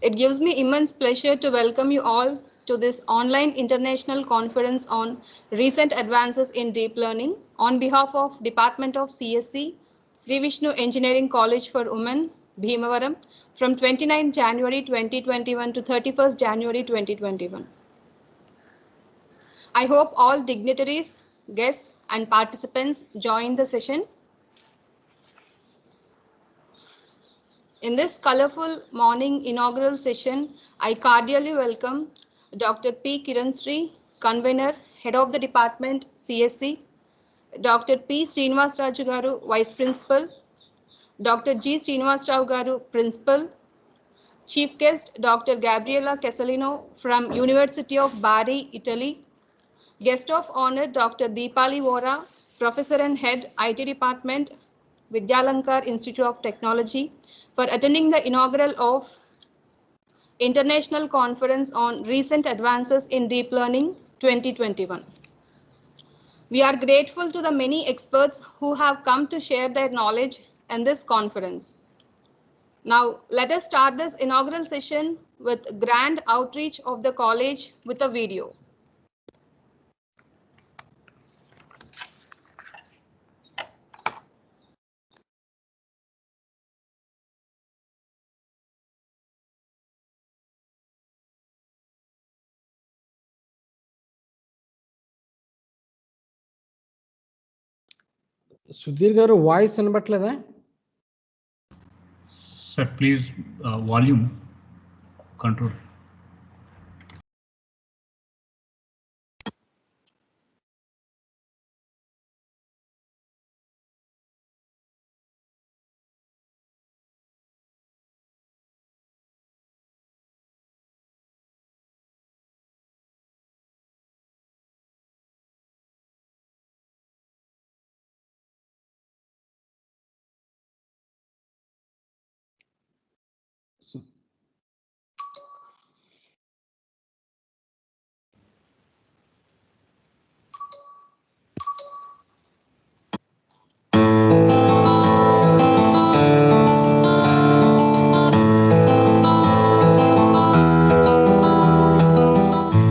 It gives me immense pleasure to welcome you all to this online international conference on recent advances in deep learning on behalf of Department of CSC, Sri Vishnu Engineering College for Women, Bhimavaram, from 29 January 2021 to 31st January 2021. I hope all dignitaries, guests, and participants join the session. In this colorful morning inaugural session, I cordially welcome Dr. P. Kiransri, Convener, Head of the Department, CSC, Dr. P. Srinivas Raju Garu, Vice Principal, Dr. G. Srinivas Rao Garu, Principal, Chief Guest Dr. Gabriela Casalino from University of Bari, Italy, Guest of Honor Dr. Deepali Vora, Professor and Head, IT Department, Vidyalankar Institute of Technology, for attending the inaugural of International Conference on Recent Advances in Deep Learning 2021. We are grateful to the many experts who have come to share their knowledge in this conference. Now, let us start this inaugural session with grand outreach of the college with a video. Sudheer గారు voice వినబట్లేదా? Sir please volume control.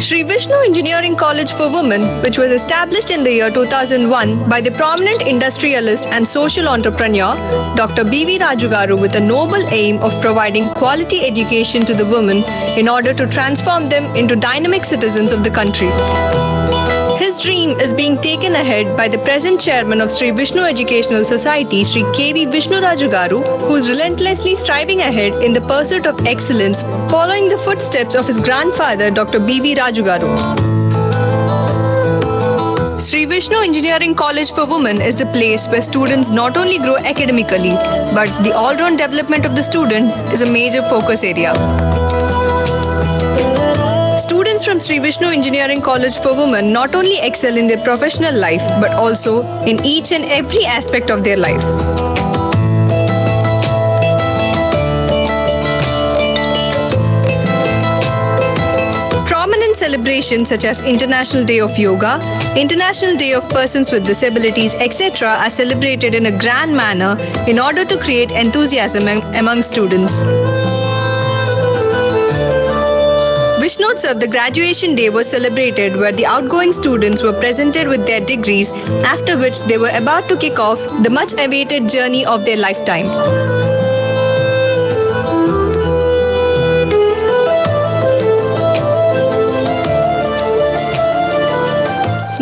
Sri Vishnu Engineering College for Women, which was established in the year 2001 by the prominent industrialist and social entrepreneur Dr. B.V. Raju Garu, with a noble aim of providing quality education to the women in order to transform them into dynamic citizens of the country. His dream is being taken ahead by the present chairman of Sri Vishnu Educational Society, Sri K.V. Vishnu Raju Garu, who is relentlessly striving ahead in the pursuit of excellence, following the footsteps of his grandfather, Dr. B.V. Raju Garu. Sri Vishnu Engineering College for Women is the place where students not only grow academically, but the all-round development of the student is a major focus area. Students from Sri Vishnu Engineering College for Women not only excel in their professional life, but also in each and every aspect of their life. Prominent celebrations such as International Day of Yoga, International Day of Persons with Disabilities, etc. are celebrated in a grand manner in order to create enthusiasm among students. Vishnotsav, the graduation day, was celebrated where the outgoing students were presented with their degrees, after which they were about to kick off the much awaited journey of their lifetime.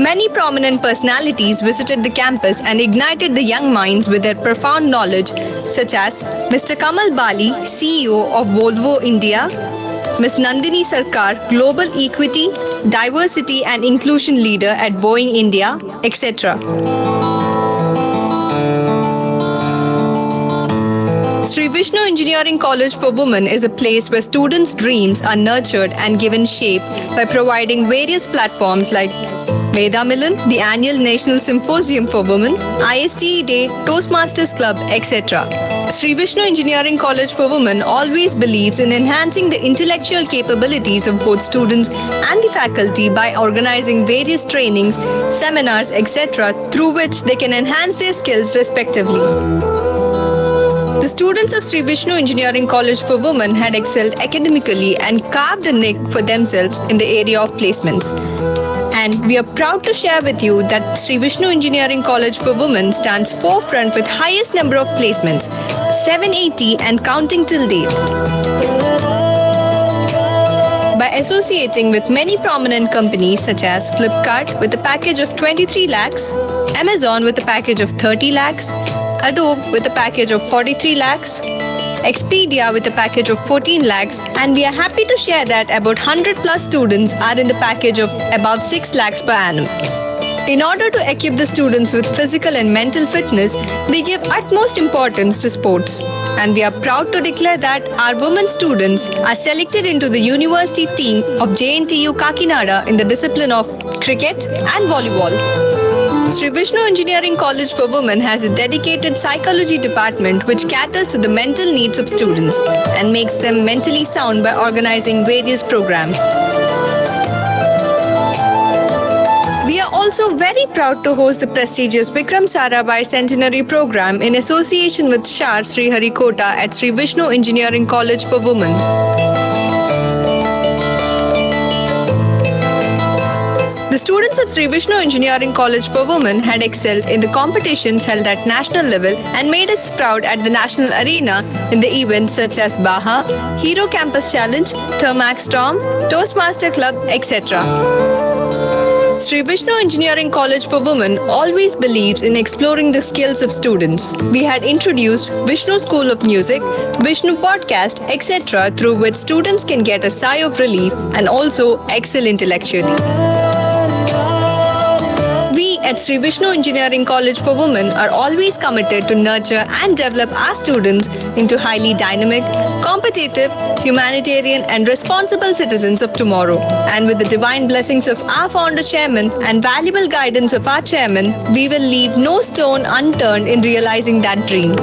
Many prominent personalities visited the campus and ignited the young minds with their profound knowledge, such as Mr. Kamal Bali, CEO of Volvo India, Ms. Nandini Sarkar, Global Equity, Diversity and Inclusion Leader at Boeing India, etc. Sri Vishnu Engineering College for Women is a place where students' dreams are nurtured and given shape by providing various platforms like Veda Milan, the annual National Symposium for Women, ISTE Day, Toastmasters Club, etc. Sri Vishnu Engineering College for Women always believes in enhancing the intellectual capabilities of both students and the faculty by organizing various trainings, seminars, etc., through which they can enhance their skills respectively. The students of Sri Vishnu Engineering College for Women had excelled academically and carved a niche for themselves in the area of placements. And we are proud to share with you that Sri Vishnu Engineering College for Women stands forefront with highest number of placements, 780 and counting till date. By associating with many prominent companies such as Flipkart with a package of 23 lakhs, Amazon with a package of 30 lakhs, Adobe with a package of 43 lakhs, Expedia with a package of 14 lakhs, and we are happy to share that about 100 plus students are in the package of above 6 lakhs per annum. In order to equip the students with physical and mental fitness, we give utmost importance to sports. And we are proud to declare that our women students are selected into the university team of JNTU Kakinada in the discipline of cricket and volleyball. Sri Vishnu Engineering College for Women has a dedicated psychology department which caters to the mental needs of students and makes them mentally sound by organizing various programs. We are also very proud to host the prestigious Vikram Sarabhai Centenary Program in association with Shar Sri Harikota at Sri Vishnu Engineering College for Women. The students of Sri Vishnu Engineering College for Women had excelled in the competitions held at national level and made us proud at the national arena in the events such as Baha, Hero Campus Challenge, Thermax Storm, Toastmaster Club, etc. Sri Vishnu Engineering College for Women always believes in exploring the skills of students. We had introduced Vishnu School of Music, Vishnu Podcast, etc. through which students can get a sigh of relief and also excel intellectually. We at Sri Vishnu Engineering College for Women are always committed to nurture and develop our students into highly dynamic, competitive, humanitarian and responsible citizens of tomorrow. And with the divine blessings of our founder chairman and valuable guidance of our chairman, we will leave no stone unturned in realizing that dream.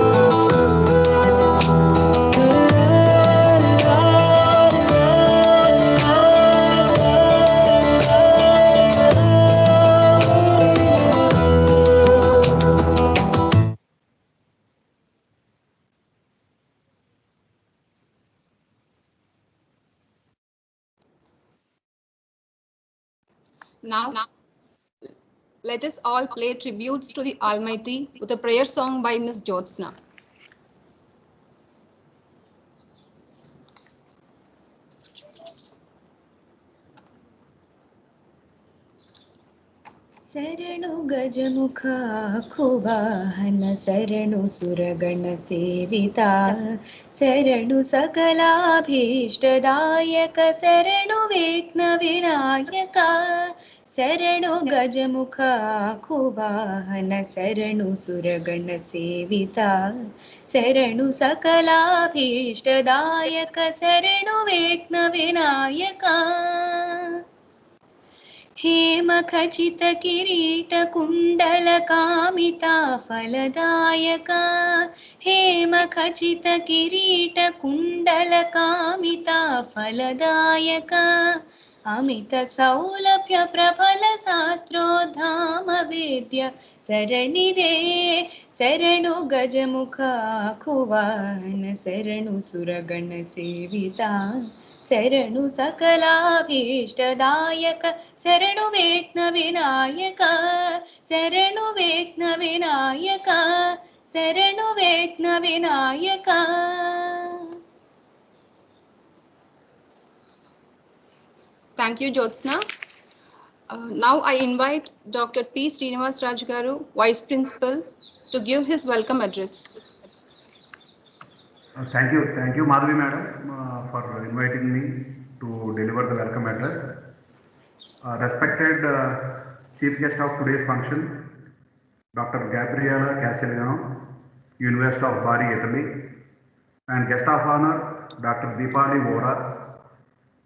Now, let us all play tributes to the Almighty with a prayer song by Miss Jyotsna. ಶರಣು ಗಜಮುಖ ಖುವಾಹನ ಶರಣು ಸುರಗಣ ಸೇವಿತ ಶರಣು ಸಕಲಾಭೀಷ್ಟದಾಯಕ ಶರಣು ವಿಘ್ನ ವಿನಾಯಕ ಶರಣು ಗಜಮುಖ ಖುವಾಹನ ಶರಣು ಸುರಗಣ ಸೇವಿತ ಶರಣು ಸಕಲಾಭೀಷ್ಟದಾಯಕ ಶರಣು ವಿಘ್ನ ವಿನಾಯಕ ಹೇಮ ಖಚಿತ ಕಿರೀಟ ಕುಂಡಲ ಕಾಮಿತಾ ಫಲದಾಯಕ ಹೇಮ ಖಚಿತ ಕಿರೀಟ ಕುಂಡಲ ಕಾಮಿತಾ ಫಲದಾಯಕ ಅಮಿತ ಸೌಲಭ್ಯ ಪ್ರಬಲ ಶಾಸ್ತ್ರೋದ್ಧಾಮ ವೇದ್ಯ ಶರಣಿದೆ ಶರಣು ಗಜಮುಖ ಖುವಾಹನ ಶರಣು ಸುರಗಣ ಸೇವಿತ ಶರಣು ಸಕಲಾಭೀಷ್ಟದಾಯಕ ಶರಣು ವಿಘ್ನ ವಿನಾಯಕ ಶರಣು ವಿಘ್ನ ವಿನಾಯಕ ಶರಣು ವಿಘ್ನ Vinayaka. Thank you, Jyotsna. Now I invite Dr. P. Srinivas Raju Garu, Vice Principal, to give his welcome address. Thank you, Madhavi Madam, for inviting me to deliver the welcome address. Respected Chief Guest of today's function, Dr. Gabriella Castellano, University of Bari, Italy, and Guest of Honor, Dr. Deepali Vora,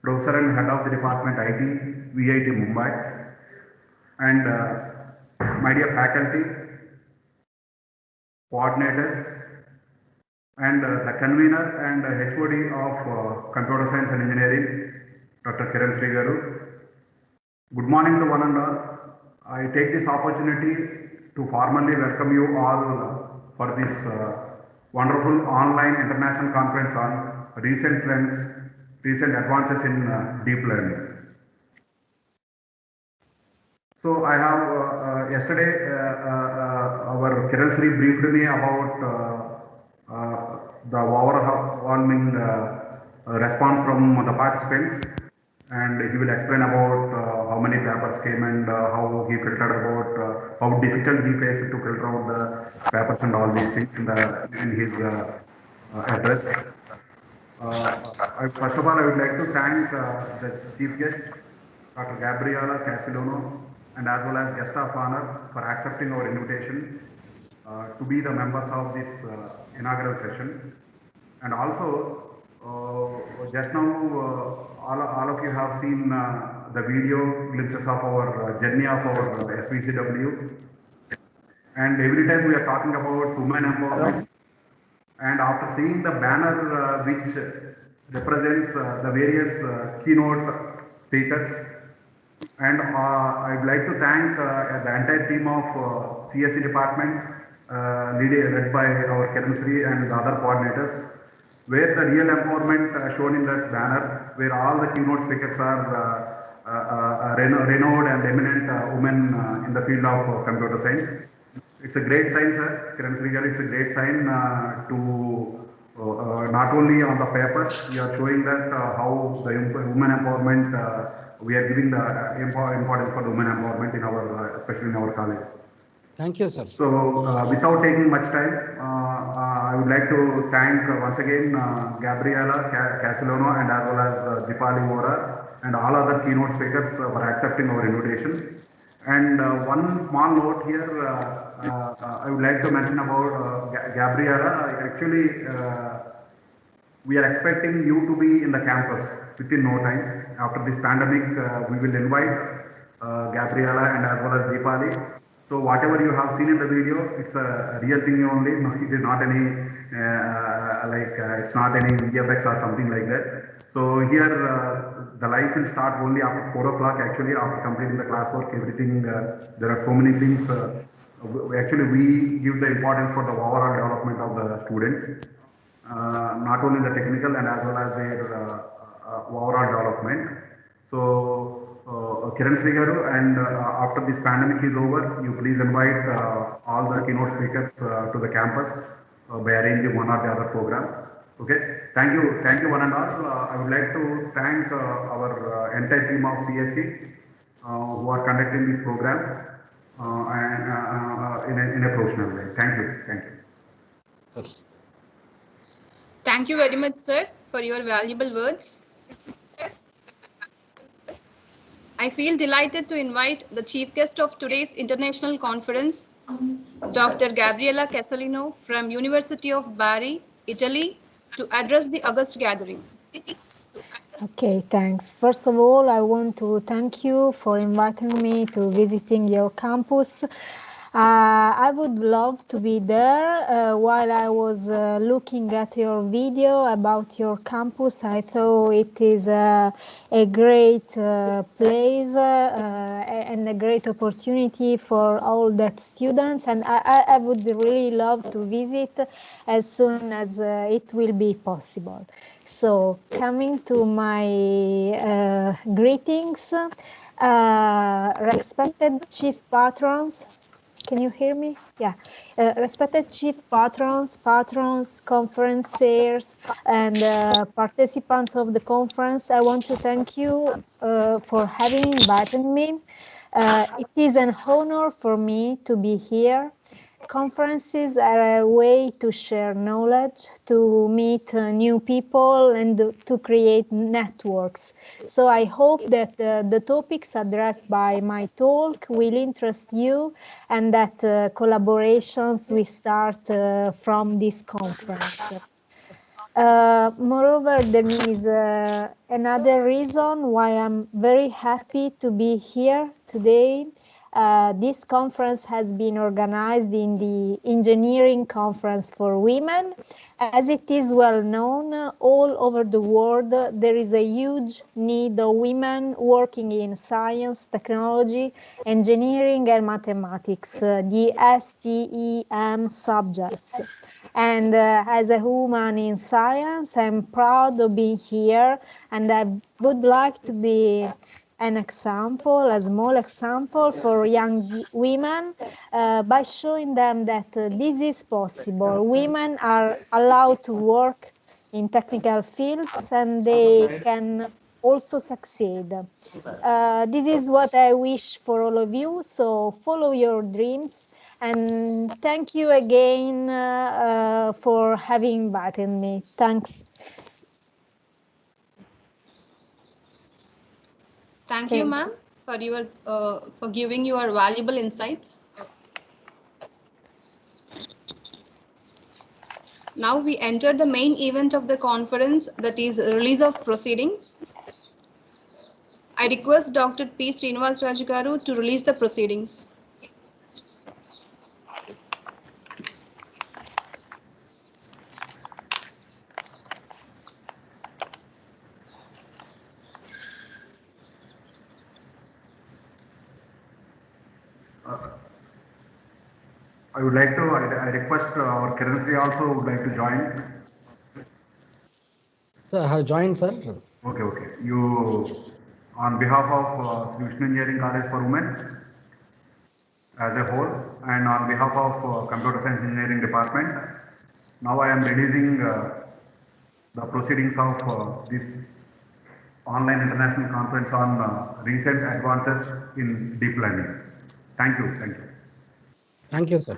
Professor and Head of the Department IT, VIT Mumbai, and my dear faculty, coordinators, and the convener and HOD of Computer Science and Engineering, Dr. Kiran Sri Garu. Good morning to one and all. I take this opportunity to formally welcome you all for this wonderful online international conference on recent trends, recent advances in deep learning. So I have yesterday our Kiran Sri briefed me about the overwhelming response from the participants, and he will explain about how many papers came and how he filtered about how difficult he faced to filter out the papers and all these things in his address. First of all, I would like to thank the chief guest, Dr. Gabriela Casilano, and as well as guest of honor for accepting our invitation to be the members of this inaugural session. And also, just now, all of you have seen the video glimpses of our journey of our SVCW. And every time we are talking about women empowerment, and after seeing the banner which represents the various keynote speakers, and I'd like to thank the entire team of CSE department, led by our Kiran Sri and the other coordinators, where the real empowerment shown in that banner, where all the keynote speakers are renowned and eminent women in the field of computer science. It's a great sign, sir. Kiran Sri garu, it's a great sign to not only on the paper, we are showing that how the women empowerment, we are giving the importance for the women empowerment in our, especially in our college. Thank you, sir. So without taking much time, I would like to thank once again Gabriela Casilano and as well as Dipali Vora and all other keynote speakers for accepting our invitation. And one small note here, I would like to mention about Gabriela. Actually, we are expecting you to be in the campus within no time. After this pandemic, we will invite Gabriela and as well as Deepali. So whatever you have seen in the video, it's a real thing only. No, it is not any it's not any VFX or something like that. So here the life will start only after 4 o'clock. Actually, after completing the classwork, everything there are so many things. Actually, we give the importance for the overall development of the students, not only the technical and as well as their overall development. So Kiran Sri garu, and after this pandemic is over, you please invite all the keynote speakers to the campus by arranging one or the other program. Okay, thank you one and all. I would like to thank our entire team of CSE who are conducting this program and in a professional way. Thank you. Thank you very much, sir, for your valuable words. I feel delighted to invite the chief guest of today's international conference, Dr. Gabriela Casalino from University of Bari, Italy, to address the August gathering. Okay, thanks. First of all, I want to thank you for inviting me to visiting your campus. I would love to be there. While I was looking at your video about your campus, I thought it is a great place and a great opportunity for all that students, and I would really love to visit as soon as it will be possible. So, coming to my greetings, respected chief patrons. Can you hear me? Yeah. Respected chief patrons, conferenciers, and participants of the conference, I want to thank you for having invited me. It is an honor for me to be here. Conferences are a way to share knowledge, to meet new people, and to create networks. So I hope that the topics addressed by my talk will interest you, and that collaborations will start from this conference. Moreover, there is another reason why I'm very happy to be here today. This conference has been organized in the Engineering Conference for Women. As it is well known, all over the world, there is a huge need of women working in science, technology, engineering, and mathematics, the STEM subjects. And as a woman in science, I'm proud of being here, and I would like to be an example, a small example for young women by showing them that this is possible. Women are allowed to work in technical fields and they can also succeed. This is what I wish for all of you. So follow your dreams, and thank you again for having invited me. Thanks. Thank you, ma'am, for giving your valuable insights. Now we enter the main event of the conference, that is release of proceedings. I request Dr. P. Srinivas Raju garu to release the proceedings. I would like to, I request our Kiran Sri also would like to join. Sir, I have joined, sir. Okay, okay. You, on behalf of Sri Vishnu Engineering College for Women as a whole, and on behalf of Computer Science Engineering Department, now I am releasing the proceedings of this online international conference on recent advances in deep learning. Thank you. Thank you. Thank you, sir.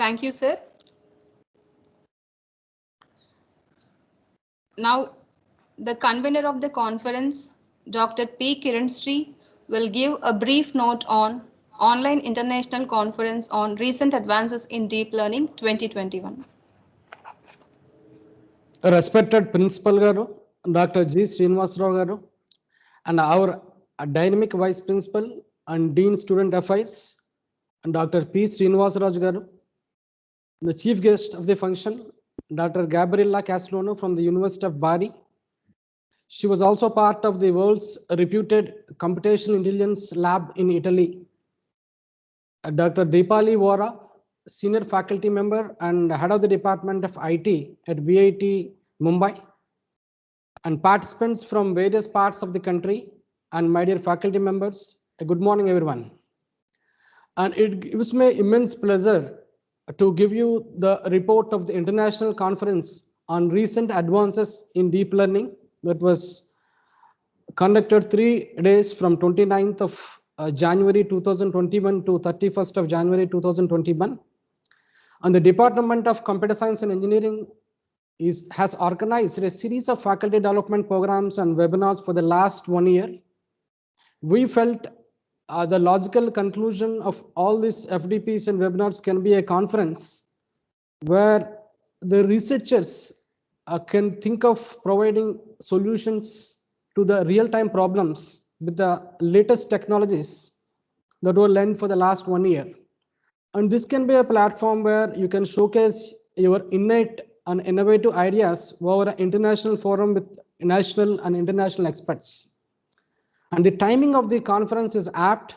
Thank you, sir. Now, the convener of the conference, Dr. P. Kiranstree, will give a brief note on Online International Conference on Recent Advances in Deep Learning 2021. Respected Principal Garu, Dr. G. Srinivasarao Garu, and our Dynamic Vice Principal and Dean Student Affairs, and Dr. P. Srinivasarao Garu, the Chief Guest of the function, Dr. Gabriella Castellano from the University of Bari. She was also part of the world's reputed computational intelligence lab in Italy. Dr. Deepali Vora, Senior Faculty Member and Head of the Department of IT at VIT Mumbai, and participants from various parts of the country, and my dear faculty members, good morning everyone. And it gives me immense pleasure to give you the report of the International Conference on Recent Advances in Deep Learning that was conducted 3 days from 29th of January 2021 to 31st of January 2021. And the Department of Computer Science and Engineering has organized a series of faculty development programs and webinars for the last 1 year. We felt the logical conclusion of all these FDPs and webinars can be a conference where the researchers can think of providing solutions to the real-time problems with the latest technologies that were learned for the last 1 year. And this can be a platform where you can showcase your innate and innovative ideas over an international forum with national and international experts. And the timing of the conference is apt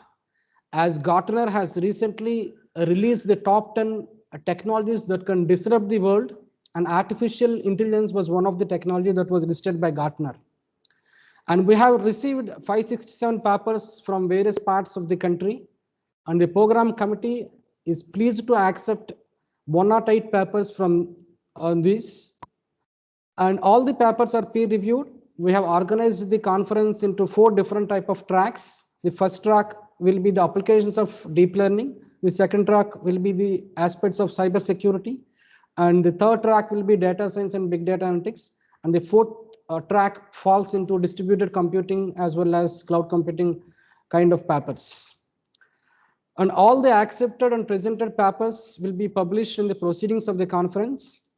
as Gartner has recently released the top 10 technologies that can disrupt the world, and artificial intelligence was one of the technologies that was listed by Gartner. And we have received 567 papers from various parts of the country, and the program committee is pleased to accept 108 papers from this, and all the papers are peer reviewed. We have organized the conference into 4 different type of tracks. The first track will be the applications of deep learning. The second track will be the aspects of cyber security, and the third track will be data science and big data analytics, and the fourth track falls into distributed computing as well as cloud computing kind of papers. And all the accepted and presented papers will be published in the proceedings of the conference.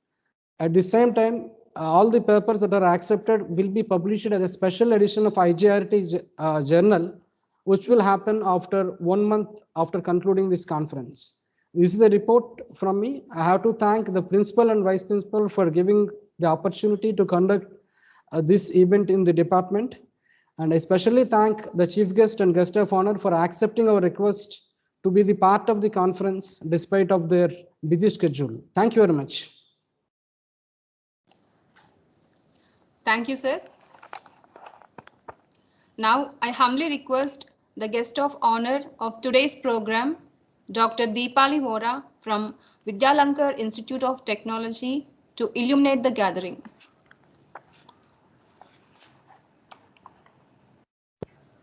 At the same time, all the papers that are accepted will be published as a special edition of ICRADL journal, which will happen after 1 month after concluding this conference. This is the report from me. I have to thank the principal and vice principal for giving the opportunity to conduct this event in the department. And I especially thank the chief guest and guest of honor for accepting our request to be the part of the conference despite of their busy schedule. Thank you very much. Thank you, sir. Now, I humbly request the guest of honor of today's program, Dr. Deepali Vora from Vidyalankar Institute of Technology, to illuminate the gathering.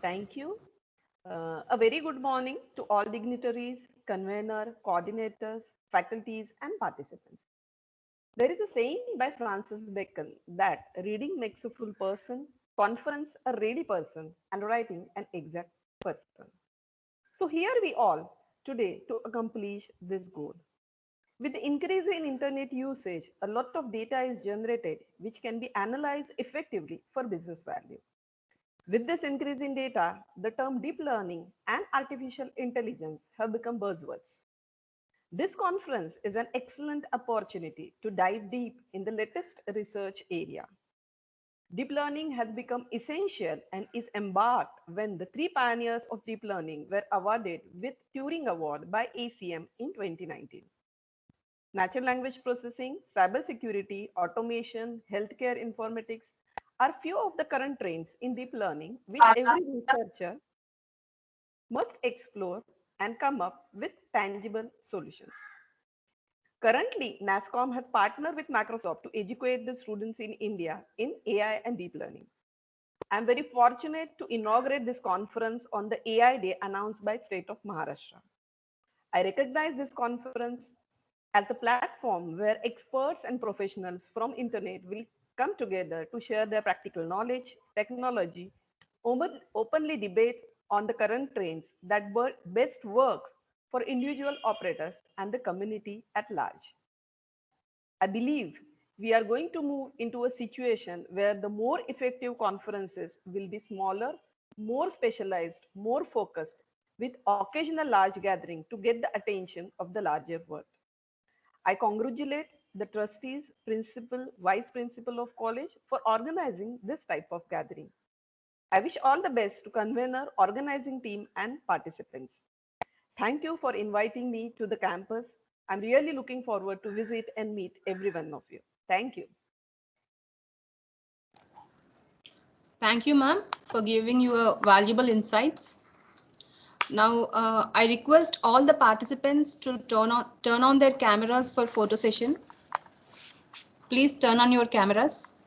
Thank you. A very good morning to all dignitaries, convener, coordinators, faculties, and participants. There is a saying by Francis Bacon that reading makes a full person, conference a ready person, and writing an exact person. So here we all today to accomplish this goal. With the increase in internet usage, a lot of data is generated which can be analyzed effectively for business value. With this increase in data, the term deep learning and artificial intelligence have become buzzwords. This conference is an excellent opportunity to dive deep in the latest research area. Deep learning has become essential and is embarked when the 3 pioneers of deep learning were awarded with Turing Award by ACM in 2019. Natural language processing, cybersecurity, automation, healthcare informatics are few of the current trends in deep learning which every researcher must explore and come up with tangible solutions. Currently, NASSCOM has partnered with Microsoft to educate the students in India in AI and deep learning. I'm very fortunate to inaugurate this conference on the AI Day announced by State of Maharashtra. I recognize this conference as a platform where experts and professionals from internet will come together to share their practical knowledge, technology, openly debate on the current trends that best works for individual operators and the community at large. I believe we are going to move into a situation where the more effective conferences will be smaller, more specialized, more focused, with occasional large gathering to get the attention of the larger world. I congratulate the trustees, principal, vice principal of college for organizing this type of gathering. I wish all the best to convener, organizing team and participants. Thank you for inviting me to the campus. I'm really looking forward to visit and meet every one of you. Thank you. Thank you, ma'am, for giving your valuable insights. Now, I request all the participants to turn on their cameras for photo session. Please turn on your cameras.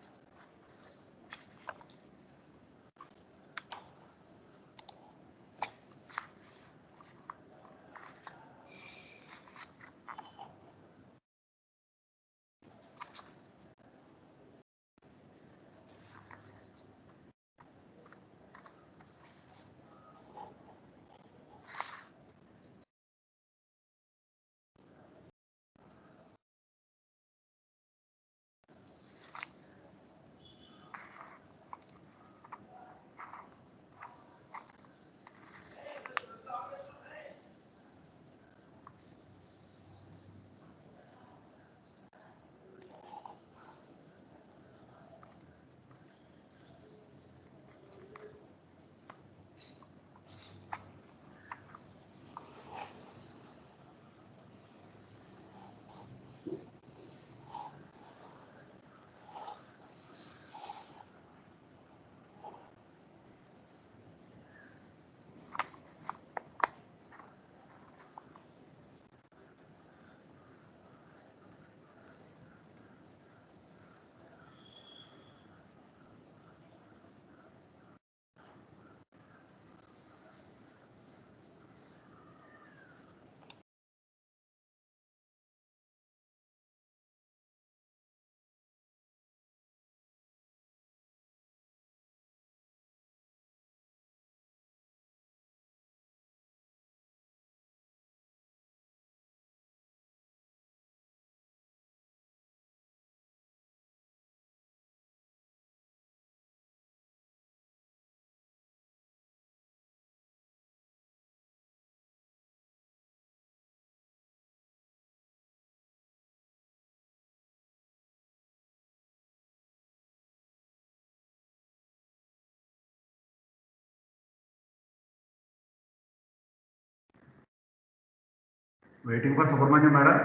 Waiting for Subramaniam, madam.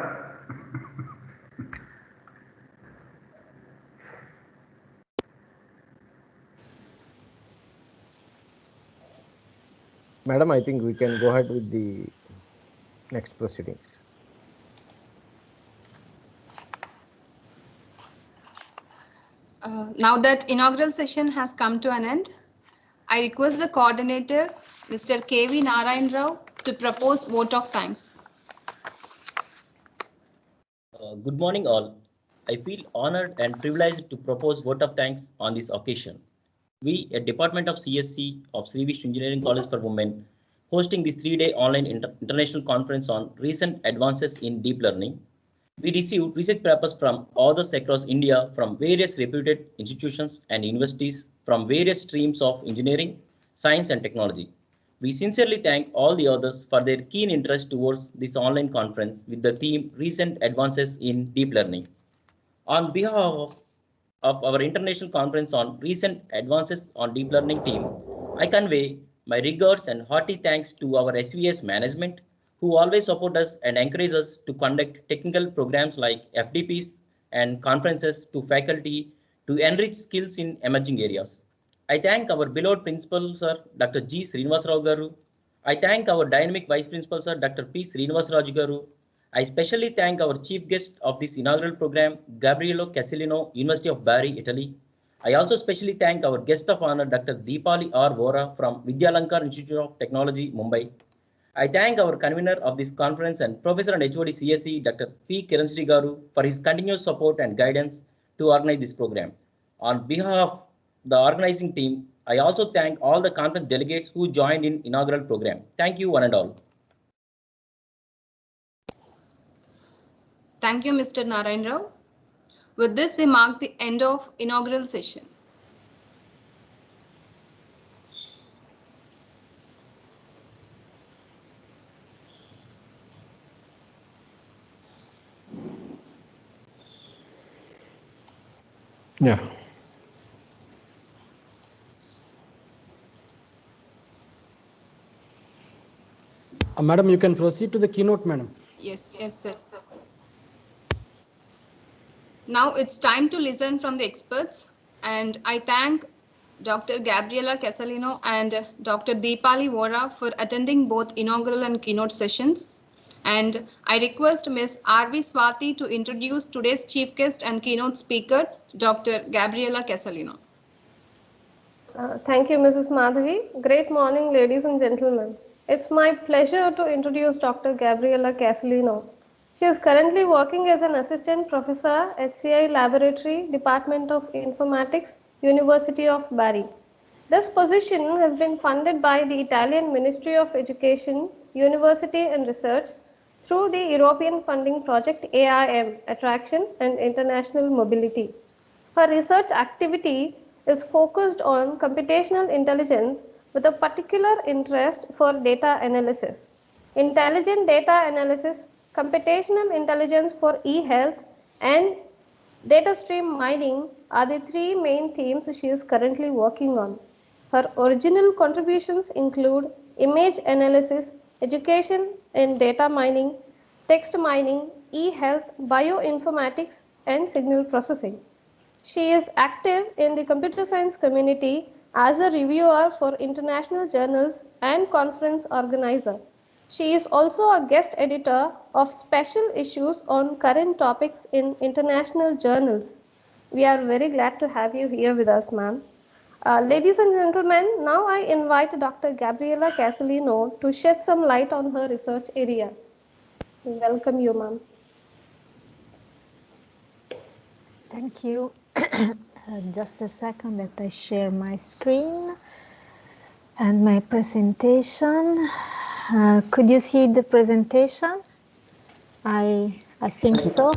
Madam, I think we can go ahead with the next proceedings. Now that inaugural session has come to an end, I request the coordinator, Mr. K.V. Narayan Rao, to propose vote of thanks. Good morning, all. I feel honored and privileged to propose vote of thanks on this occasion. We, a department of CSC of Sri Vishnu Engineering College for Women, hosting this 3-day online international conference on recent advances in deep learning. We received research papers from authors across India from various reputed institutions and universities from various streams of engineering, science and technology. We sincerely thank all the authors for their keen interest towards this online conference with the theme Recent Advances in Deep Learning. On behalf of our international conference on recent advances on deep learning team, I convey my regards and hearty thanks to our SVS management, who always support us and encourage us to conduct technical programs like FDPs and conferences to faculty to enrich skills in emerging areas. I thank our beloved principal, Sir Dr. G. Srinivasarao Garu. I thank our dynamic vice principal, Sir Dr. P. Srinivasaraju Garu. I especially thank our chief guest of this inaugural program, Gabriello Casilino, University of Bari, Italy. I also especially thank our guest of honor, Dr. Deepali R. Vora from Vidyalankar Institute of Technology, Mumbai. I thank our convener of this conference and Professor and HOD CSE, Dr. P. Kiranshri Garu, for his continuous support and guidance to organize this program. On behalf of the organizing team, I also thank all the conference delegates who joined in inaugural program. Thank you one and all. Thank you, Mr. Narayan Rao. With this, we mark the end of inaugural session. Yeah. Madam, you can proceed to the keynote, madam. Yes, sir. Now it's time to listen from the experts, and I thank Dr. Gabriela Casalino and Dr. Deepali Vora for attending both inaugural and keynote sessions. And I request Ms. R.V. Swati to introduce today's chief guest and keynote speaker, Dr. Gabriela Casalino. Thank you, Mrs. Madhavi. Great morning, ladies and gentlemen. It's my pleasure to introduce Dr. Gabriela Casalino. She is currently working as an assistant professor at CI Laboratory, Department of Informatics, University of Bari. This position has been funded by the Italian Ministry of Education, University and Research through the European funding project AIM, Attraction and International Mobility. Her research activity is focused on computational intelligence with a particular interest for data analysis. Intelligent data analysis, computational intelligence for e-health, and data stream mining are the three main themes she is currently working on. Her original contributions include image analysis, education in data mining, text mining, e-health, bioinformatics, and signal processing. She is active in the computer science community as a reviewer for international journals and conference organizer. She is also a guest editor of special issues on current topics in international journals. We are very glad to have you here with us, ma'am. Ladies and gentlemen, now I invite Dr. Gabriela Casalino to shed some light on her research area. Welcome you, ma'am. Thank you. Just a second that I share my screen and my presentation. Could you see the presentation? I think so.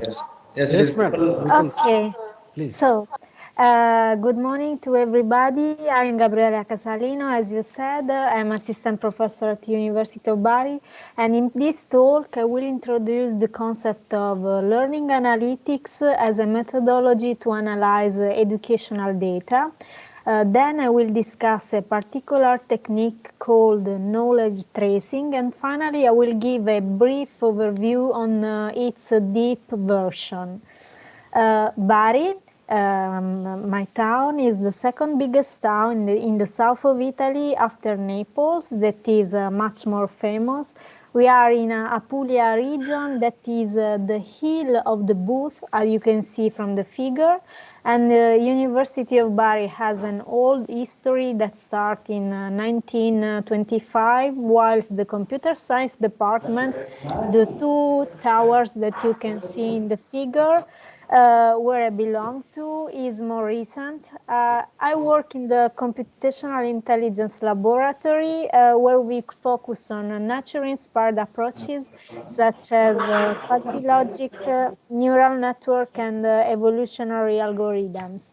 Yes, madam. Okay. Please. So, good morning to everybody. I am Gabriela Casalino, as you said. I'm assistant professor at University of Bari, and in this talk I will introduce the concept of learning analytics as a methodology to analyze educational data. Then I will discuss a particular technique called knowledge tracing, and finally I will give a brief overview on its deep version. Bari, my town, is the second biggest town in the south of Italy after Naples, that is much more famous. We are in Apulia region, that is the hill of the Booth, as you can see from the figure. And the University of Bari has an old history that starts in 1925, whilst the computer science department, the two towers that you can see in the figure, where I belong to, is more recent. I work in the computational intelligence laboratory, where we focus on nature-inspired approaches such as fuzzy logic, neural network, and evolutionary algorithms.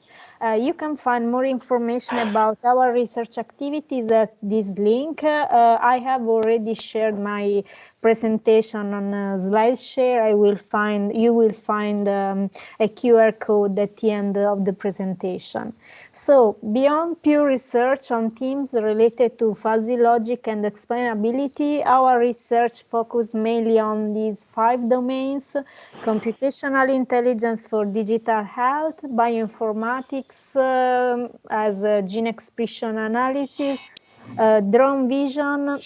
You can find more information about our research activities at this link. I have already shared my presentation on SlideShare. You will find a QR code at the end of the presentation. So, beyond pure research on themes related to fuzzy logic and explainability, our research focuses mainly on these 5 domains: computational intelligence for digital health, bioinformatics as gene expression analysis, drone vision,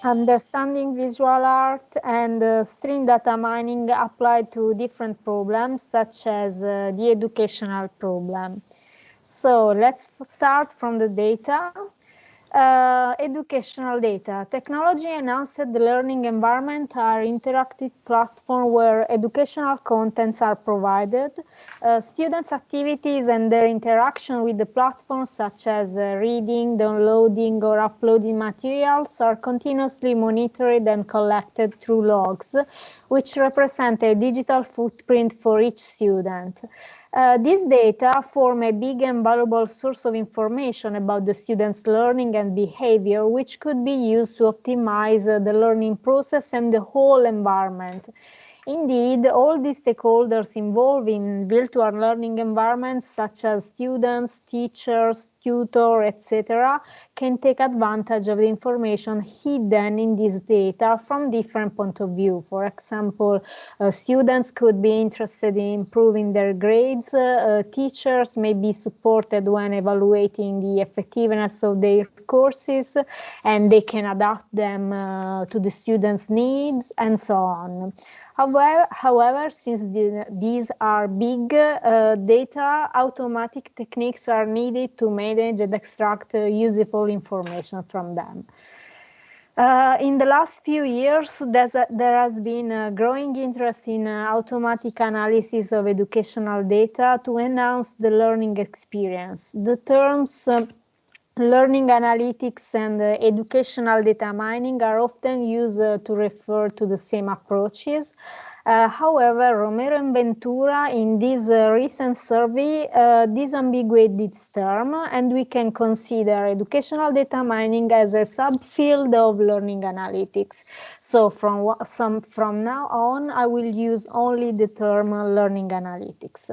understanding visual art, and string data mining applied to different problems such as the educational problem. So let's start from the data. Educational data. Technology-enhanced learning environment are interactive platform where educational contents are provided. Students' activities and their interaction with the platform, such as reading, downloading, or uploading materials, are continuously monitored and collected through logs, which represent a digital footprint for each student. These data form a big and valuable source of information about the students' learning and behavior, which could be used to optimize the learning process and the whole environment. Indeed, all the stakeholders involved in virtual learning environments, such as students, teachers, tutors, etc., can take advantage of the information hidden in this data from different points of view. For example, students could be interested in improving their grades, teachers may be supported when evaluating the effectiveness of their courses, and they can adapt them to the students' needs, and so on. However, since these are big data, automatic techniques are needed to manage and extract useful information from them. In the last few years, there has been a growing interest in automatic analysis of educational data to enhance the learning experience. The terms learning analytics and educational data mining are often used to refer to the same approaches. However, Romero and Ventura in this recent survey disambiguate this term, and we can consider educational data mining as a subfield of learning analytics. So from now on, I will use only the term learning analytics.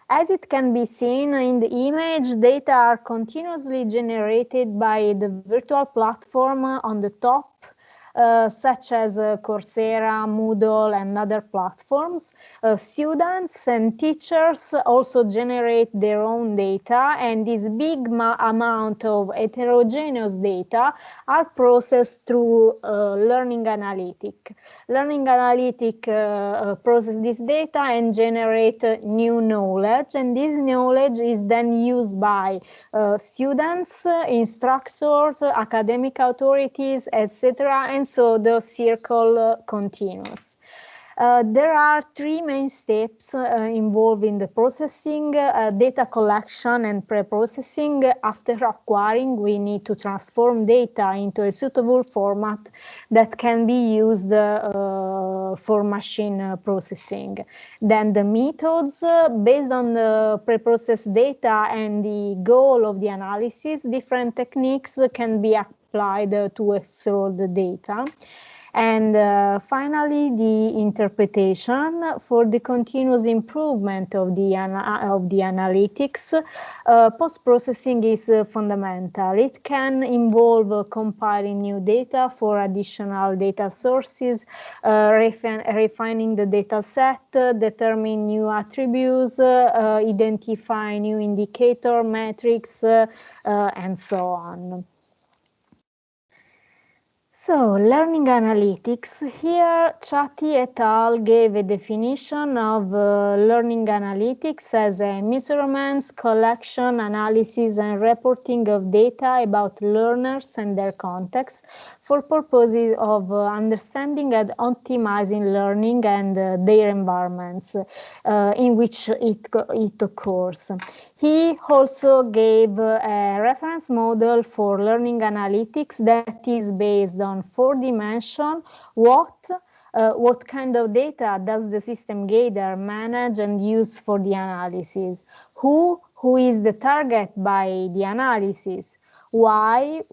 As it can be seen in the image, data are continuously generated by the virtual platform on the top, such as Coursera, Moodle, and other platforms. Students and teachers also generate their own data, and this big amount of heterogeneous data are processed through learning analytic. Learning analytic process this data and generate new knowledge, and this knowledge is then used by students, instructors, academic authorities, etc., and so the circle continues. There are three main steps involved in the processing: data collection and pre-processing. After acquiring, we need to transform data into a suitable format that can be used for machine processing. Then the methods, based on the pre-processed data and the goal of the analysis, different techniques can be applied to extract the data. And finally, the interpretation. For the continuous improvement of the analytics, post-processing is fundamental. It can involve compiling new data for additional data sources, refining the data set, determining new attributes, identifying new indicator metrics, and so on. So, learning analytics. Here, Chatti et al. Gave a definition of learning analytics as a measurements, collection, analysis, and reporting of data about learners and their context for purposes of understanding and optimizing learning and their environments in which it occurs. He also gave a reference model for learning analytics that is based on 4 dimensions: what kind of data does the system gather, manage, and use for the analysis? Who is the target by the analysis? Why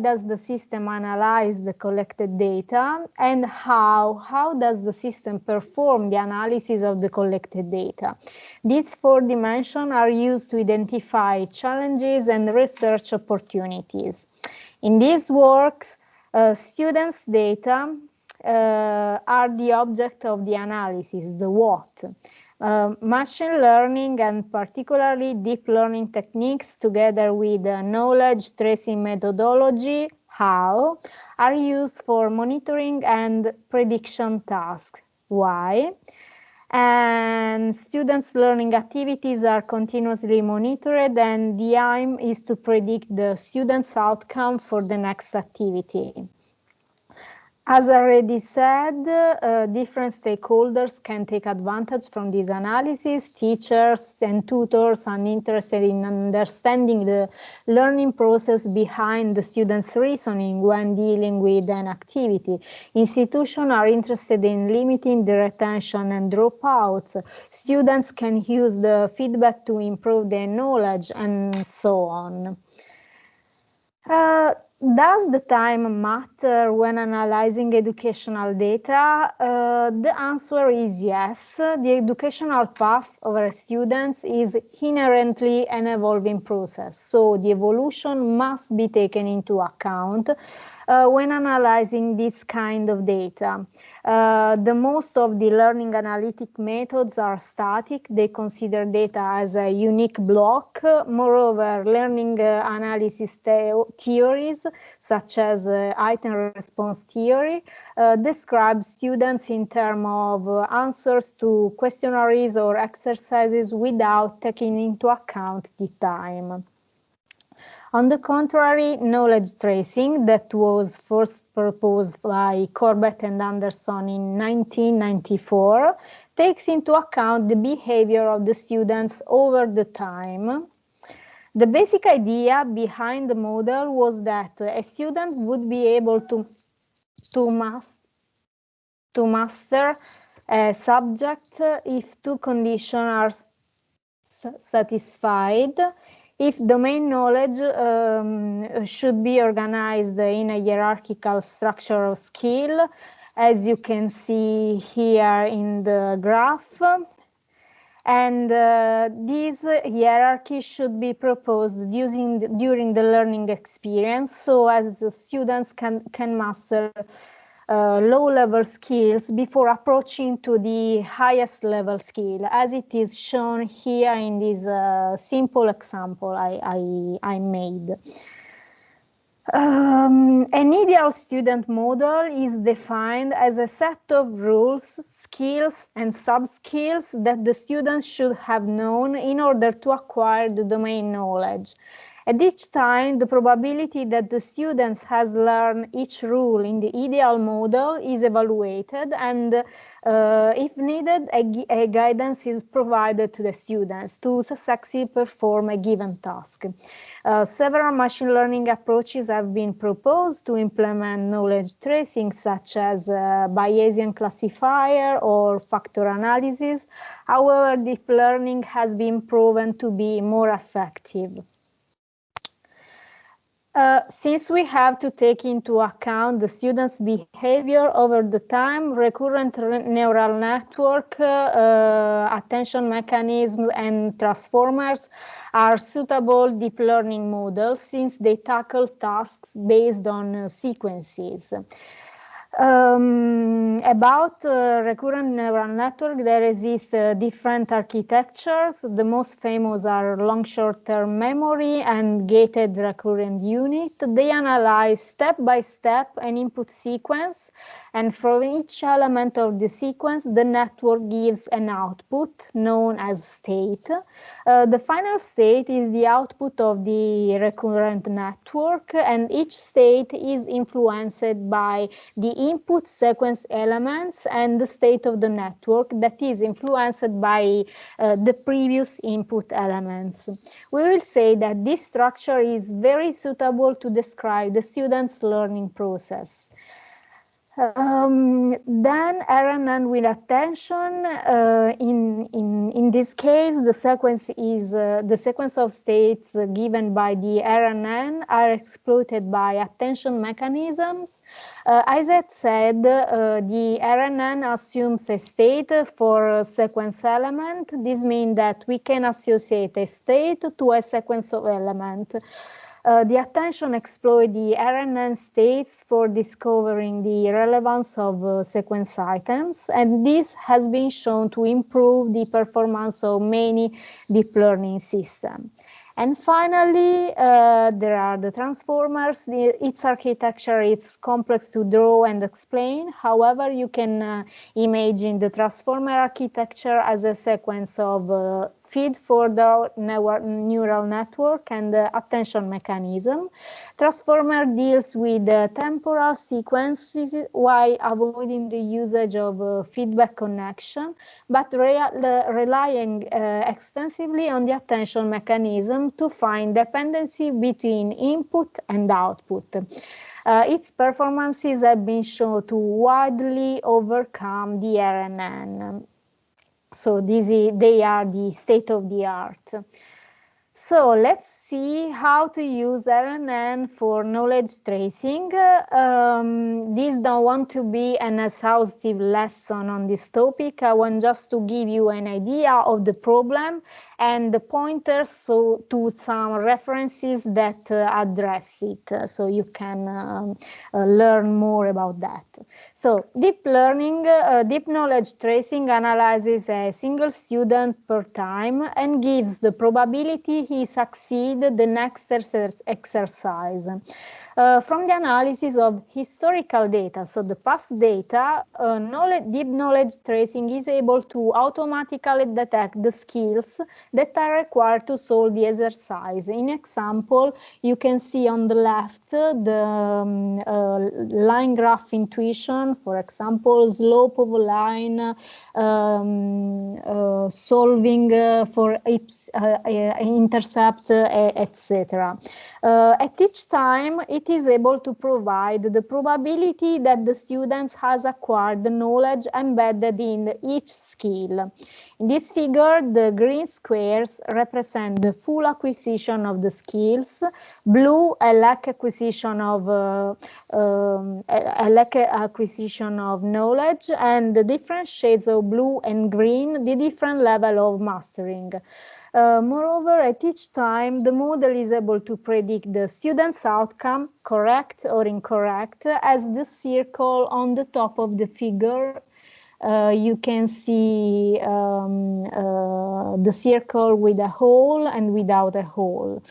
does the system analyze the collected data? And how does the system perform the analysis of the collected data? These 4 dimensions are used to identify challenges and research opportunities. In these works, students' data are the object of the analysis, the what. Machine learning and particularly deep learning techniques, together with knowledge tracing methodology, how, are used for monitoring and prediction tasks. Why? and students' learning activities are continuously monitored, and the aim is to predict the students' outcome for the next activity. As already said, different stakeholders can take advantage from this analysis. Teachers and tutors are interested in understanding the learning process behind the students' reasoning when dealing with an activity. Institutions are interested in limiting the retention and dropouts. Students can use the feedback to improve their knowledge, and so on. Does the time matter when analyzing educational data? The answer is yes. The educational path of our students is inherently an evolving process, so the evolution must be taken into account when analyzing this kind of data. The most of the learning analytic methods are static. They consider data as a unique block. Moreover, learning analysis theories, such as item response theory, describe students in terms of answers to questionnaires or exercises without taking into account the time. On the contrary, knowledge tracing, that was first proposed by Corbett and Anderson in 1994, takes into account the behavior of the students over the time. The basic idea behind the model was that a student would be able to master a subject if two conditions are satisfied. If domain knowledge should be organized in a hierarchical structure of skill, as you can see here in the graph. And this hierarchy should be proposed during the learning experience, so as the students can master low-level skills before approaching to the highest level skill, as it is shown here in this simple example I made. An ideal student model is defined as a set of rules, skills, and sub-skills that the students should have known in order to acquire the domain knowledge. At each time, the probability that the students has learned each rule in the ideal model is evaluated, and if needed, a guidance is provided to the students to successfully perform a given task. Several machine learning approaches have been proposed to implement knowledge tracing, such as Bayesian classifier or factor analysis. However, deep learning has been proven to be more effective. Since we have to take into account the student's behavior over the time, recurrent neural network, attention mechanisms, and transformers are suitable deep learning models since they tackle tasks based on sequences. About recurrent neural network, there exist different architectures. The most famous are long short-term memory and gated recurrent unit. They analyze step by step an input sequence, and from each element of the sequence, the network gives an output known as state. The final state is the output of the recurrent network, and each state is influenced by the input sequence elements and the state of the network that is influenced by the previous input elements. We will say that this structure is very suitable to describe the student's learning process. Then RNN with attention. In this case, the sequence is the sequence of states given by the RNN are exploited by attention mechanisms. As I said, the RNN assumes a state for a sequence element. This means that we can associate a state to a sequence of elements. The attention exploits the RNN states for discovering the relevance of sequence items, and this has been shown to improve the performance of many deep learning systems. And finally, there are the transformers. Its architecture is complex to draw and explain. However, you can imagine the transformer architecture as a sequence of feed for the neural network and the attention mechanism. Transformer deals with temporal sequences while avoiding the usage of feedback connection, but relying extensively on the attention mechanism to find dependency between input and output. Its performances have been shown to widely overcome the RNN. So they are the state of the art. So let's see how to use RNN for knowledge tracing. This don't want to be an exhaustive lesson on this topic. I want just to give you an idea of the problem and the pointers to some references that address it, so you can learn more about that. So deep learning, deep knowledge tracing analyzes a single student per time and gives the probability he succeed the next exercise. From the analysis of historical data, so the past data, deep knowledge tracing is able to automatically detect the skills that are required to solve the exercise. In example, you can see on the left the line graph intuition, for example, slope of a line, solving for intercept, etc. At each time, it is able to provide the probability that the students has acquired the knowledge embedded in each skill. In this figure, the green squares represent the full acquisition of the skills, blue a lack acquisition of knowledge, and the different shades of blue and green, the different level of mastering. Moreover, at each time, the model is able to predict the student's outcome, correct or incorrect, as the circle on the top of the figure. You can see the circle with a hole and without a hole.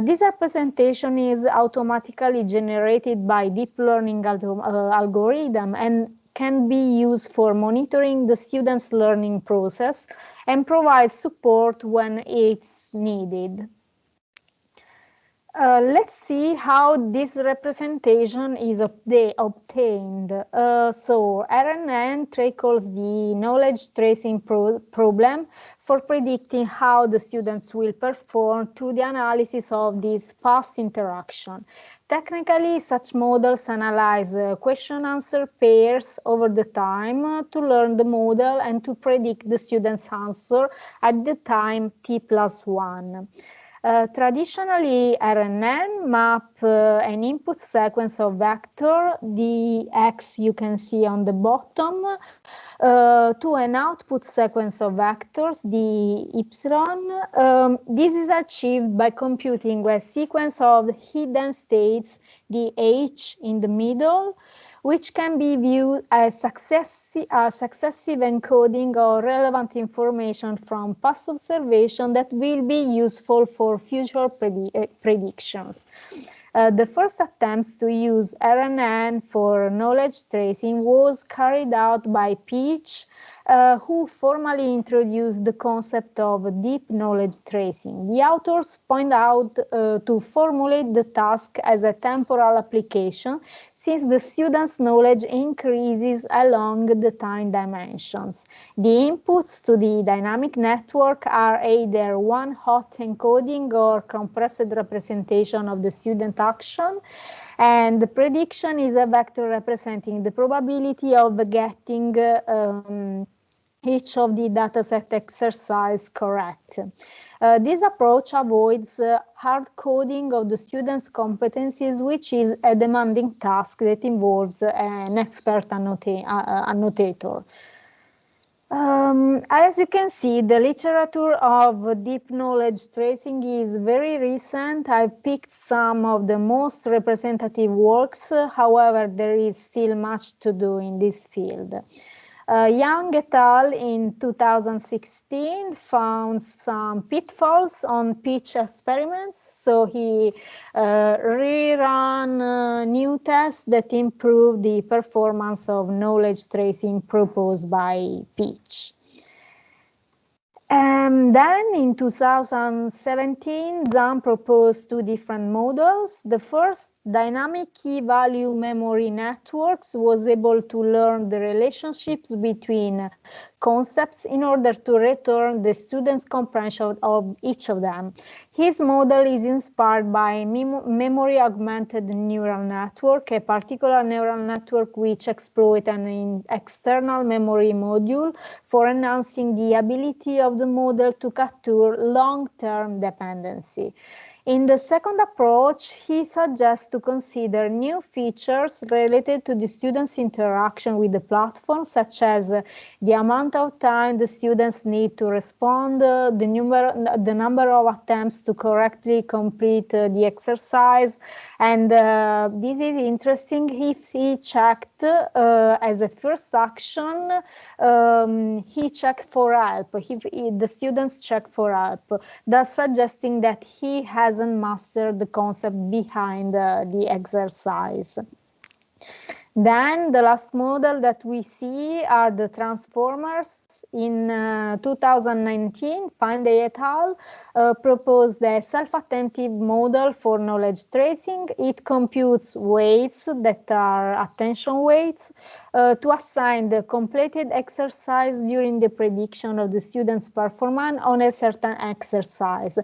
This representation is automatically generated by deep learning algorithm and can be used for monitoring the student's learning process and provide support when it's needed. Let's see how this representation is obtained. So RNN tackles the knowledge tracing problem for predicting how the students will perform through the analysis of this past interaction. Technically, such models analyze question-answer pairs over the time to learn the model and to predict the student's answer at the time t+1. Traditionally, RNN map an input sequence of vector, the X you can see on the bottom, to an output sequence of vectors, the Y. This is achieved by computing a sequence of hidden states, the H in the middle, which can be viewed as successive encoding of relevant information from past observation that will be useful for future predictions. The first attempts to use RNN for knowledge tracing was carried out by Peach, who formally introduced the concept of deep knowledge tracing. The authors point out to formulate the task as a temporal application, since the student's knowledge increases along the time dimensions. The inputs to the dynamic network are either one hot encoding or compressed representation of the student action, and the prediction is a vector representing the probability of getting each of the dataset exercise correct. This approach avoids hard coding of the student's competencies, which is a demanding task that involves an expert annotator. As you can see, the literature of deep knowledge tracing is very recent. I've picked some of the most representative works. However, there is still much to do in this field. Young et al. In 2016 found some pitfalls on pitch experiments, so he rerun new tests that improve the performance of knowledge tracing proposed by pitch. And then in 2017, Zhang proposed two different models. The first, dynamic key value memory networks, was able to learn the relationships between concepts in order to return the student's comprehension of each of them. His model is inspired by memory augmented neural network, a particular neural network which exploits an external memory module for enhancing the ability of the model to capture long-term dependency. In the second approach, he suggests to consider new features related to the students' interaction with the platform, such as the amount of time the students need to respond, the number of attempts to correctly complete the exercise. And this is interesting if he checked as a first action, he checked for help, if the students check for help, thus suggesting that he hasn't mastered the concept behind the exercise. Then the last model that we see are the transformers. In 2019, Pandey et al. Proposed a self-attentive model for knowledge tracing. It computes weights that are attention weights to assign the completed exercise during the prediction of the student's performance on a certain exercise.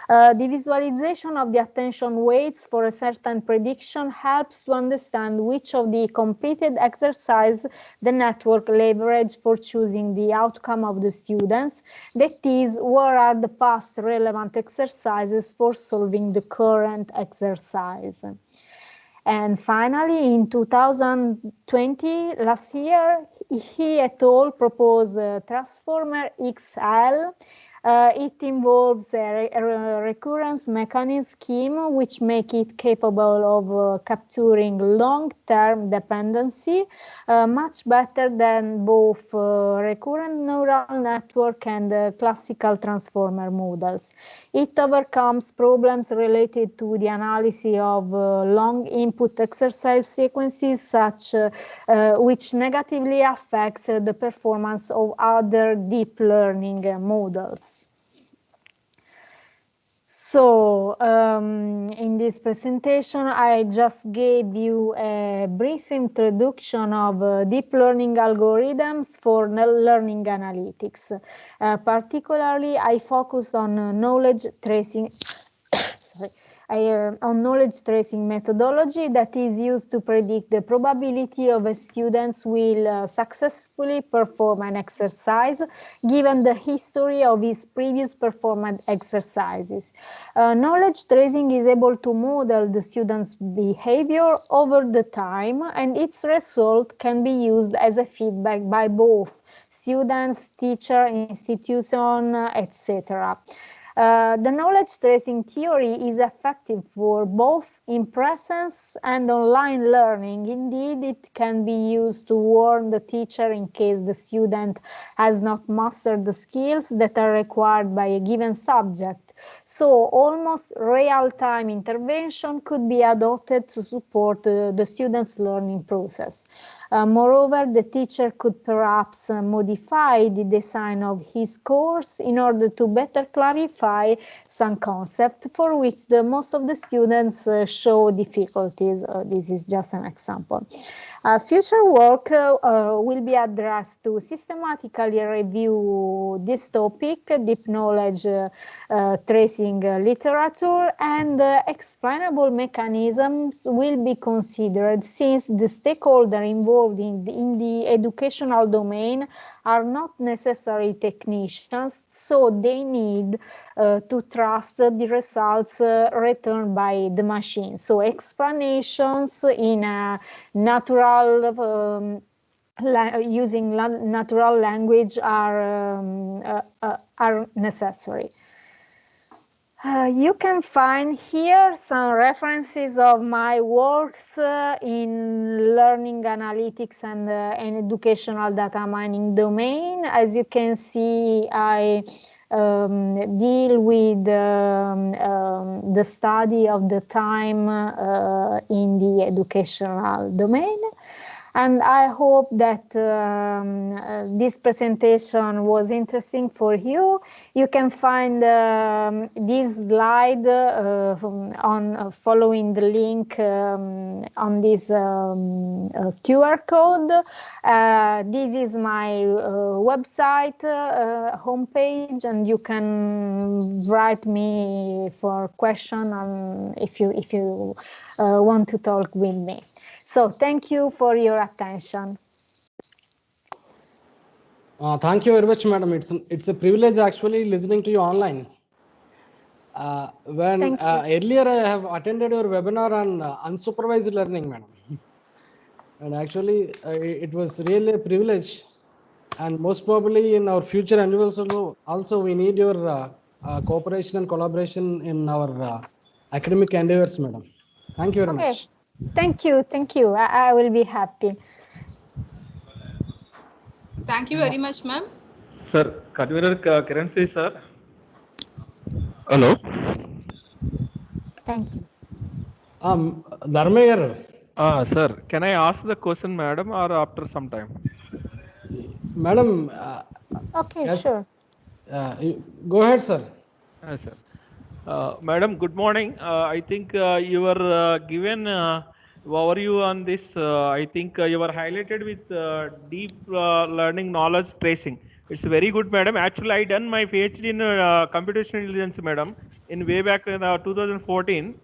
The visualization of the attention weights for a certain prediction helps to understand which of the completed exercise the network leverage for choosing the outcome of the students. That is, what are the past relevant exercises for solving the current exercise. And finally, in 2020, last year, he et al. Proposed Transformer XL. It involves a recurrence mechanism scheme which make it capable of capturing long-term dependency much better than both recurrent neural network and classical transformer models. It overcomes problems related to the analysis of long input exercise sequences, such which negatively affects the performance of other deep learning models. So in this presentation, I just gave you a brief introduction of deep learning algorithms for learning analytics. Particularly, I focused on knowledge tracing. Sorry. On knowledge tracing methodology that is used to predict the probability of a student will successfully perform an exercise given the history of his previous performed exercises. Knowledge tracing is able to model the student's behavior over the time, and its result can be used as a feedback by both students, teacher, institution, etc. The knowledge tracing theory is effective for both in-presence and online learning. Indeed, it can be used to warn the teacher in case the student has not mastered the skills that are required by a given subject. So almost real-time intervention could be adopted to support the student's learning process. Moreover, the teacher could perhaps modify the design of his course in order to better clarify some concept for which most of the students show difficulties. This is just an example. Future work will be addressed to systematically review this topic, deep knowledge tracing literature, and explainable mechanisms will be considered, since the stakeholders involved in the educational domain are not necessarily technicians, so they need to trust the results returned by the machine. So explanations in a natural using natural language are necessary. You can find here some references of my works in learning analytics and educational data mining domain. As you can see, I deal with the study of the time in the educational domain. And I hope that this presentation was interesting for you. You can find this slide on following the link on this QR code. This is my website homepage, and you can write me for question if you want to talk with me. So thank you for your attention. Thank you very much, madam. It's a privilege actually listening to you online. When earlier I have attended your webinar on unsupervised learning, madam, and actually it was really a privilege. And most probably in our future annuals also we need your cooperation and collaboration in our academic endeavors, madam. Thank you very much. Thank you. I will be happy. Thank you very much, ma'am. Sir, Convener Kiransi, sir. Hello. Thank you. Dharmegar. Sir, can I ask the question, madam, or after some time? Madam. Okay, yes. Sure. Go ahead, sir. Sir. Madam, good morning. I think you were given overview on this. I think you were highlighted with deep learning knowledge tracing. It's very good, madam. Actually, I done my PhD in computational intelligence, madam, in way back in 2014.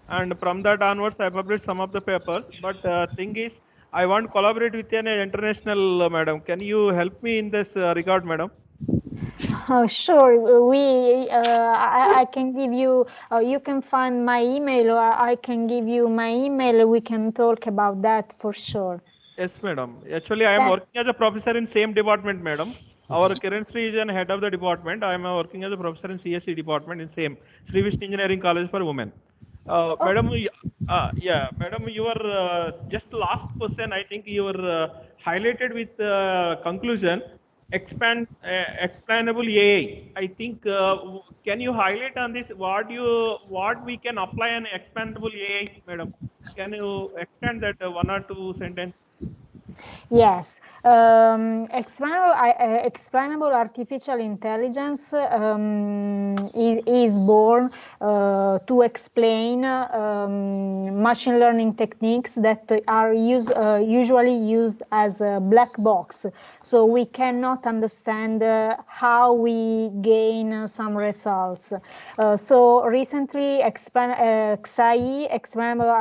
And from that onwards, I published some of the papers. But thing is, I want to collaborate with an international, madam. Can you help me in this regard, madam? Sure. I can give you. You can find my email, or I can give you my email. We can talk about that for sure. Yes, madam. Actually, I am working as a professor in same department, madam. Our Kiran Sri is an head of the department. I am working as a professor in CSE department in same Sri Vishnu Engineering College for Women. Madam, madam, you were just last question. I think you were highlighted with conclusion. Explainable AI. I think can you highlight on this what we can apply an expandable AI, madam? Can you extend that one or two sentence? Yes, explainable artificial intelligence is born to explain machine learning techniques that are usually used as a black box. So we cannot understand how we gain some results. So recently, XAI, explainable